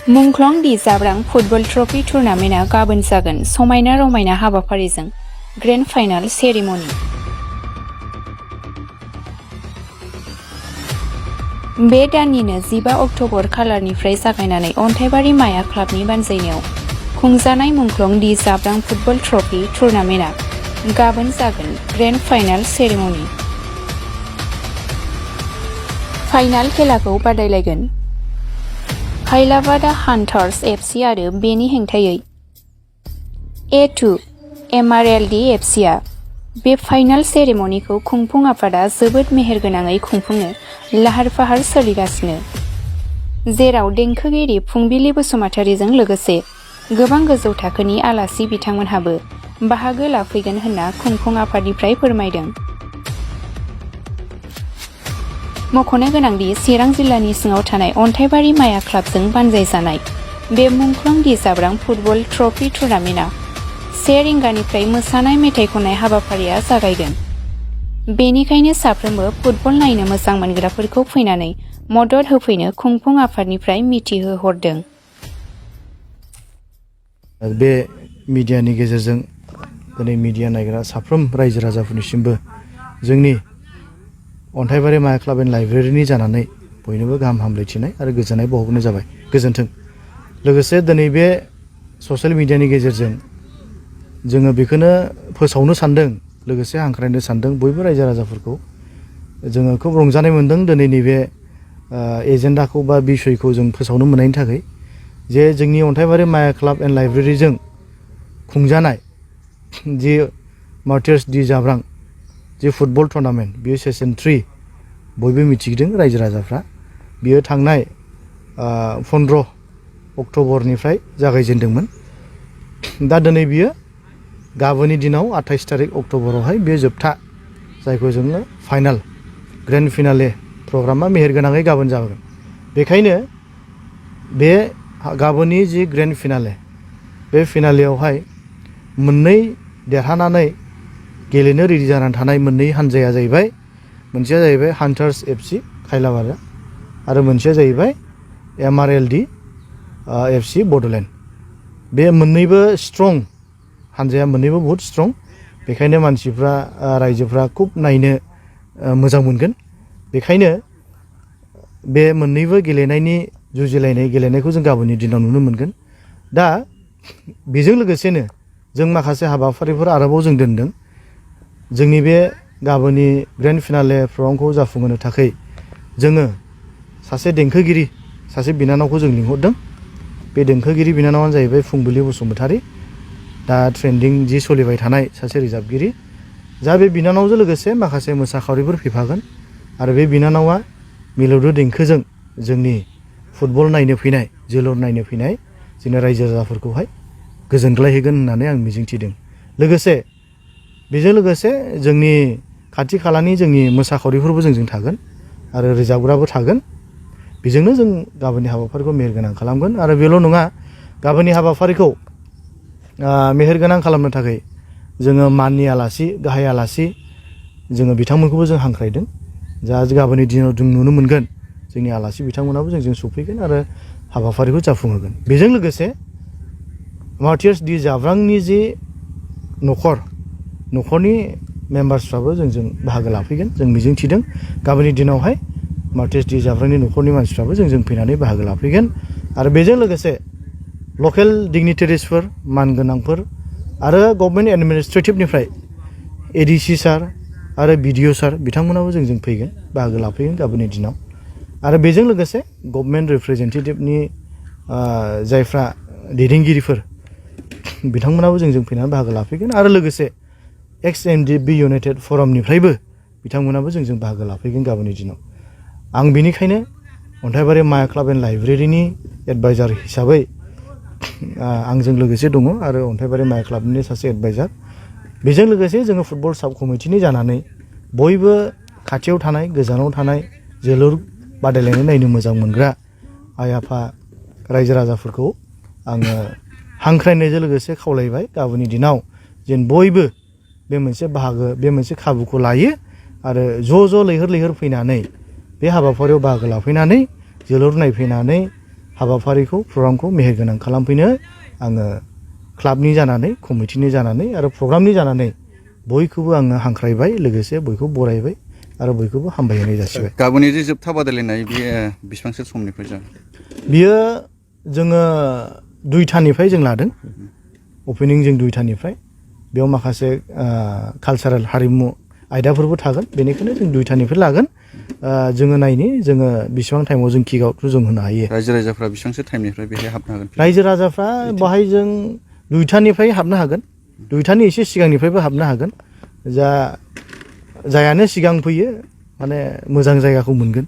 मुंख्लं दि जाब्रां football trophy टुर्नामेन्टआ गाबोन जागोन समायना रमायना हाबाफारिजों ग्रेन्ड फाइनाल सेरेमनि। बे दाननिनो 15 अक्ट'बर खालारनिफ्राय जागायनानै अन्थाइबारि माया क्लाबनि बानजायनायाव खुंजानाय मुंख्लं दि जाब्रां फुटबल ट्रफी टुर्नामेन्टआ गाबोन जागोन ग्रेन्ड फाइनाल सेरेमनि। फाइनाल खेलाखौ बादायलायगोन हाइलाबादा हान्टार्स एफसि आरो बेनि हेंथायै A2 MRLD एफसिआ बे फाइनाल सेरेमनिखौ खुंफुं आफादा जोबोद मेहेरगोनाङै खुंफुंनो लाहार फाहार सोलिगासिनो, जेराव देंखोगिरि फुंबिलि बसुमतारीजों लोगोसे गोबां गोजौ थाखोनि आलासि बिथांमोनहाबो बाहागो लाफैगोन होनना खुंफुं आफादनिफ्राय फोरमायदों। मख'नो गोनांदि चिरां जिल्लानि सिङाव थानाय अन्थाइबारि माया क्लाबजों बानजायजानाय बे मुंख्लं दि जाब्रां फुटबल ट्रफी टुर्नामेन्टआ 1 रिंगानिफ्राय मोसानाय मेथाइ खननाय हाबाफारिया जागायगोन। बेनिखायनो साफ्रोमबो फुटबल नायनो मोजां मोनग्राफोरखौ फैनानै मदद होफैनो खुंफुं आफादनिफ्राय मिथिहोहरदों। बे मिडियानि गेजेरजों दिनै मिडिया नायग्रा साफ्रोम रायजो राजाफोरनिसिमबो जोंनि अन्थाइबारि माया क्लाब एन्ड लाइब्रेरिनि जानानै बयनोबो गाहाम हामलायथिनाय आरो गोजोननाय बावहरनाय जाबाय। गोजोन्थों। लोगोसे दिनै बे ससियेल मिडियानि गेजेरजों जोङो बेखौनो फोसावनो सानदों, लोगोसे हांख्रायनो सानदों बयबो रायजो राजाफोरखौ। जोङो खोब रंजानाय मोनदों दिनैनि बे एजेन्डाखौ बा बिसयखौ जों फोसावनो मोननायनि थाखाय, जे जोंनि अन्थाइबारि माया क्लाब एन्ड लाइब्रेरिजों खुंजानाय जि मार्टियार्स दि जाब्रां जि फुटबल टुर्नामेन्ट, बेयो सेसन 3 बयबो मिथिदों रायजो राजाफ्रा। बियो थांनाय 15 अक्ट'बरनिफ्राय जागायजेनदोंमोन। दा दिनै बियो गाबोननि दिनाव 28 तारिख अक्ट'बरावहाय बे जोबथा, जायखौ जोङो फाइनाल ग्रेन्ड फिनाले प्रग्रामा मेहेरगोनाङै गाबोन जागोन। बेखायनो बे गाबोननि जि ग्रेन्ड फिनाले, बे फिनालेयावहाय मोननै देरहानानै गेलेनो रेडि जानानै थानाय मोननै हानजाया जाहैबाय, मोनसेया जाहैबाय हान्टार्स एफसि खाइलाबादा आरो मोनसेया जाहैबाय MRLD एफसि बड'लेण्ड। बे मोननैबो स्ट्रं हानजाया, मोननैबो बहुद स्ट्रं। बेखायनो मानसिफ्रा रायजोफ्रा खुब नायनो मोजां मोनगोन। बेखायनो बे मोननैबो गेलेनायनि जुजिलायनाय गेलेनायखौ जों गाबोननि दिनाव नुनो मोनगोन। दा बेजों लोगोसेनो जों माखासे हाबाफारिफोर आरोबाव जों दोनदों। जोंनि बे गाबोननि ग्रेन्ड फिनाले प्रग्रामखौ जाफुंहोनो थाखाय जोङो सासे देंखोगिरि, सासे बिनानावखौ जों लिंहरदों। बे देंखोगिरि बिनानावानो जाहैबाय फुंबिलि बसुमतारी, दा ट्रेन्डिं जि सोलिबाय थानाय सासे रोजाबगिरि। जा बे बिनानावजों लोगोसे माखासे मोसाखावरिफोर फैफागोन आरो बे बिनानावा मिलौदो देंखोजों जोंनि फुटबल नायनो फैनाय, जोलुर नायनो फैनाय जोंनि रायजो राजाफोरखौहाय गोजोनग्लायहोगोन होननानै आं मिजिंथिदों। लोगोसे बेजों लोगोसे जोंनि खाथि खालानि जोंनि मोसाखावरिफोरबो जोंजों थागोन आरो रोजाबग्राबो थागोन। बेजोंनो जों गाबोननि हाबाफारिखौ मेहेरगोनां खालामगोन। आरो बेल' नङा, गाबोननि हाबाफारिखौ मेहेरगोनां खालामनो थाखाय जोङो माननि आलासि, गाहाय आलासि जोङो बिथांमोनखौबो जों हांख्रायदों। जा गाबोननि दिनाव जों नुनो मोनगोन, जोंनि आलासि बिथांमोनाबो जोंजों सफैगोन आरो हाबाफारिखौ जाफुंहोगोन। बेजों लोगोसे मार्टियार्स दि जाब्रांनि जि न'खरनि मेम्बार्सफ्राबो जोंजों बाहागो लाफैगोन। जों मिजिंथिदों गाबोननि दिनावहाय मार्टियार्स दि जाब्रांनि न'खरनि मानसिफ्राबो जोंजों फैनानै बाहागो लाफैगोन। आरो बेजों लोगोसे लकेल डिगनिटारिसफोर, मानगोनांफोर आरो गभर्नमेन्ट एडमिनिस्ट्रेटिभनिफ्राय ADC सार आरो BDO सार बिथांमोनाबो जोंजों फैगोन, बाहागो लाफैगोन गाबोननि दिनाव। आरो बेजों लोगोसे गभर्नमेन्ट रिप्रेजेन्टेटिभनि जायफ्रा दैदेनगिरिफोर बिथांमोनाबो जोंजों फैनानै बाहागो लाफैगोन। आरो लोगोसे XMDB इउनाइटेड फरामनिफ्रायबो बिथांमोनाबो जोंजों बाहागो लाफैगोन गाबोननि दिनाव। आं बेनिखायनो अन्थाइबारि माया क्लाब एन्ड लाइब्रेरिनि एडभाइजार हिसाबै आंजों लोगोसे दङ आरो अन्थाइबारि माया क्लाबनि सासे एडभाइजार। बेजों लोगोसे जोङो फुटबल साब कमिटिनि जानानै बयबो खाथियाव थानाय, गोजानाव थानाय जोलुर बादायलायनाय नायनो मोजां मोनग्रा आइ आफा रायजो राजाफोरखौ आङो हांख्रायनायजों लोगोसे खावलायबाय गाबोननि दिनाव जेन बयबो बे मोनसे बाहागो, बे मोनसे खाबुखौ लायो आरो ज' ज' लैहोर लैहोर फैनानै बे हाबाफारियाव बाहागो लाफैनानै जोलुर नायफैनानै हाबाफारिखौ प्रग्रामखौ मेहेरगोनां खालामफैनो आङो क्लाबनि जानानै कमिटिनि जानानै आरो प्रग्रामनि जानानै बयखौबो आङो हांख्रायबाय लोगोसे बयखौबो बरायबाय आरो बयखौबो हामबायहोनाय जासिबाय। गाबोननि जे जोबथा बादायलायनाय बेयो बेसेबांसो समनिफ्राय जागोन? बियो जोङो 2टानिफ्राय जों लादों। अपेनिं जों 2टानिफ्राय बेयाव माखासे कालचारेल हारिमु आयदाफोरबो थागोन बेनिखायनो जों 2टानिफ्राय लागोन। जोङो नायनि जोङो बेसेबां टाइमाव जों किक आउटखौ जों होनो हायो। रायजो राजाफ्रा बेसेबांसो टाइमनिफ्राय बेहाय हाबनो हागोन? रायजो राजाफ्रा बाहाय जों 2टानिफ्राय हाबनो हागोन। 2टानि एसे सिगांनिफ्रायबो हाबनो हागोन। जायानो सिगां फैयो माने मोजां जायगाखौ मोनगोन।